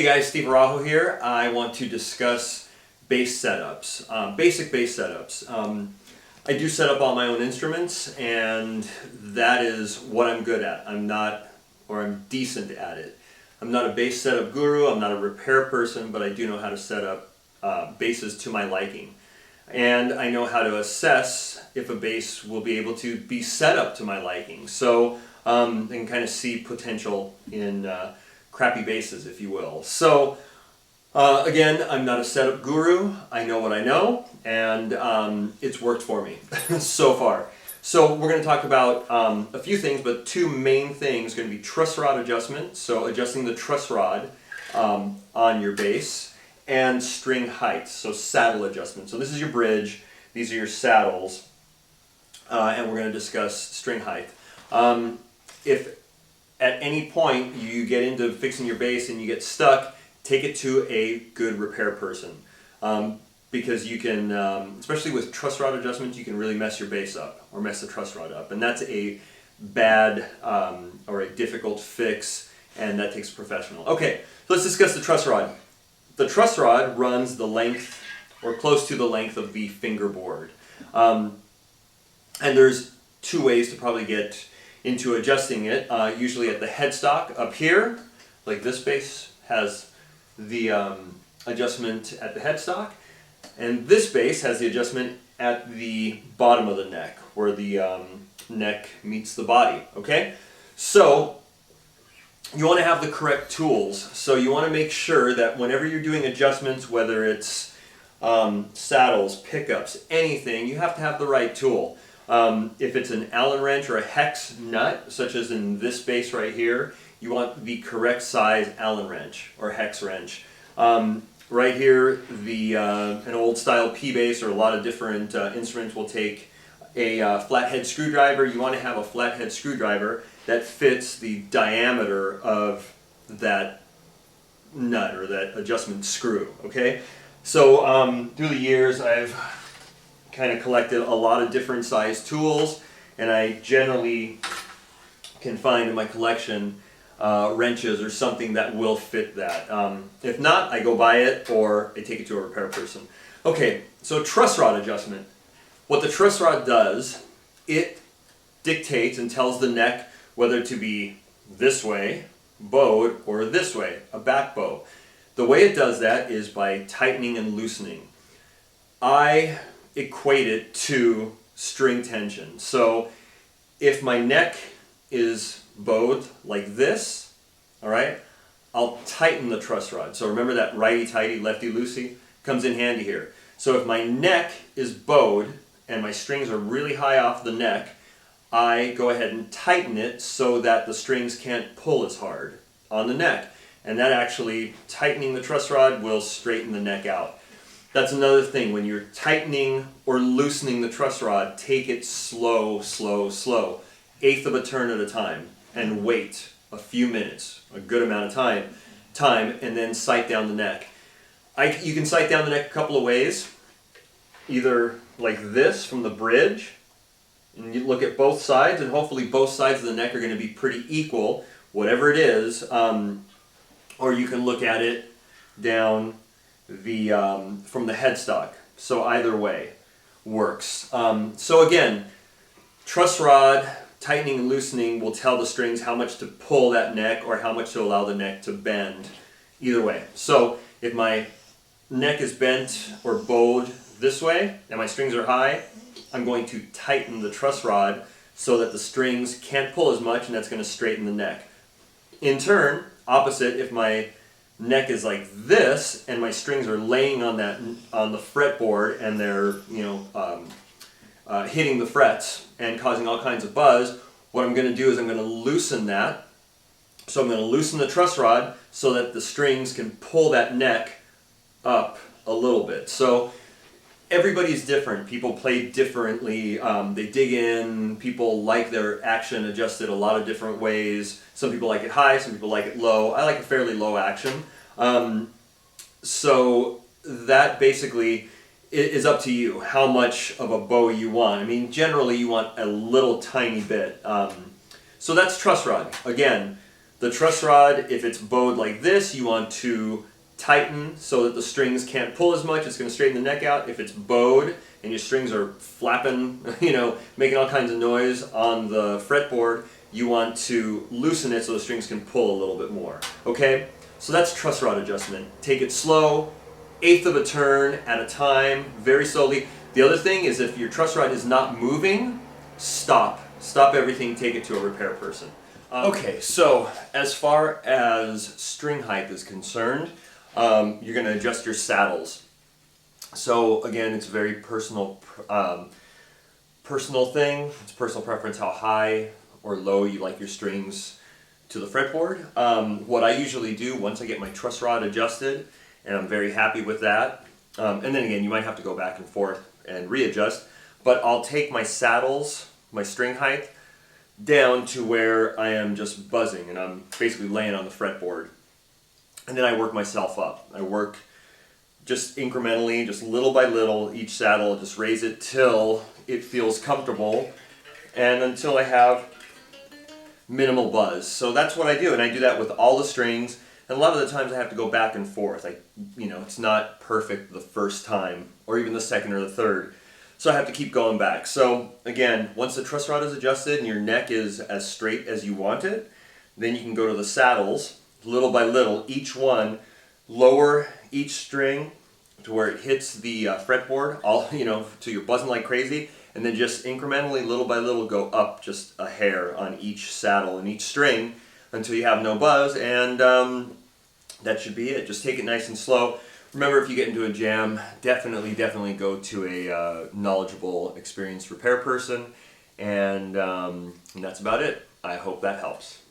Hey guys, Steve Arajo here. I want to discuss bass setups, basic bass setups. I do set up all my own instruments, and that is what I'm good at. I'm decent at it. I'm not a bass setup guru, I'm not a repair person, but I do know how to set up basses to my liking. And I know how to assess if a bass will be able to be set up to my liking. So I can kind of see potential in crappy basses, if you will. So again, I'm not a setup guru. I know what I know, and it's worked for me so far. So we're going to talk about a few things, but two main things are going to be truss rod adjustment, so adjusting the truss rod on your bass, and string height, so saddle adjustment. So this is your bridge, these are your saddles, and we're going to discuss string height. If at any point you get into fixing your bass and you get stuck, take it to a good repair person. Because you can, especially with truss rod adjustments, you can really mess your bass up or mess the truss rod up. And that's a bad or a difficult fix, and that takes a professional. Okay, so let's discuss the truss rod. The truss rod runs the length or close to the length of the fingerboard. And there's two ways to probably get into adjusting it. Usually at the headstock up here, like this bass has the adjustment at the headstock, and this bass has the adjustment at the bottom of the neck, where the neck meets the body, okay? So you want to have the correct tools. So you want to make sure that whenever you're doing adjustments, whether it's saddles, pickups, anything, you have to have the right tool. If it's an Allen wrench or a hex nut, such as in this bass right here, you want the correct size Allen wrench or hex wrench. Right here, an old style P bass or a lot of different instruments will take a flathead screwdriver. You want to have a flathead screwdriver that fits the diameter of that nut or that adjustment screw, okay? So through the years, I've kind of collected a lot of different size tools, and I generally can find in my collection wrenches or something that will fit that. If not, I go buy it or I take it to a repair person. Okay, so truss rod adjustment. What the truss rod does, it dictates and tells the neck whether to be this way, bowed, or this way, a back bow. The way it does that is by tightening and loosening. I equate it to string tension. So if my neck is bowed like this, all right, I'll tighten the truss rod. So remember that righty-tighty, lefty-loosey comes in handy here. So if my neck is bowed and my strings are really high off the neck, I go ahead and tighten it so that the strings can't pull as hard on the neck. And that actually, tightening the truss rod will straighten the neck out. That's another thing. When you're tightening or loosening the truss rod, take it slow, slow, slow. Eighth of a turn at a time, and wait a few minutes, a good amount of time, and then sight down the neck. You can sight down the neck a couple of ways, either like this from the bridge, and you look at both sides, and hopefully both sides of the neck are going to be pretty equal, whatever it is, or you can look at it down from the headstock. So either way works. So again, truss rod tightening and loosening will tell the strings how much to pull that neck or how much to allow the neck to bend. Either way. So if my neck is bent or bowed this way and my strings are high, I'm going to tighten the truss rod so that the strings can't pull as much, and that's going to straighten the neck. In turn, opposite, if my neck is like this and my strings are laying on the fretboard and they're hitting the frets and causing all kinds of buzz, what I'm going to do is I'm going to loosen that. So I'm going to loosen the truss rod so that the strings can pull that neck up a little bit. So everybody's different. People play differently. They dig in. People like their action adjusted a lot of different ways. Some people like it high, some people like it low. I like a fairly low action. So that basically is up to you, how much of a bow you want. I mean, generally you want a little tiny bit. So that's truss rod. Again, The truss rod, if it's bowed like this, you want to tighten so that the strings can't pull as much. It's going to straighten the neck out. If it's bowed and your strings are flapping, making all kinds of noise on the fretboard, you want to loosen it so the strings can pull a little bit more. Okay? So that's truss rod adjustment. Take it slow, eighth of a turn at a time, very slowly. The other thing is if your truss rod is not moving, stop. Stop everything, take it to a repair person. Okay, so as far as string height is concerned, you're going to adjust your saddles. So again, it's a very personal thing. It's personal preference how high or low you like your strings to the fretboard. What I usually do once I get my truss rod adjusted, and I'm very happy with that, and then again, you might have to go back and forth and readjust, but I'll take my saddles, my string height, down to where I am just buzzing and I'm basically laying on the fretboard. And then I work myself up. I work just incrementally, just little by little, each saddle, just raise it till it feels comfortable and until I have minimal buzz. So that's what I do, and I do that with all the strings. And a lot of the times I have to go back and forth. It's not perfect the first time or even the second or the third. So I have to keep going back. So again, once the truss rod is adjusted and your neck is as straight as you want it, then you can go to the saddles, little by little, each one, lower each string to where it hits the fretboard, till you're buzzing like crazy, and then just incrementally, little by little, go up just a hair on each saddle and each string until you have no buzz, and that should be it. Just take it nice and slow. Remember, if you get into a jam, definitely go to a knowledgeable, experienced repair person, and that's about it. I hope that helps.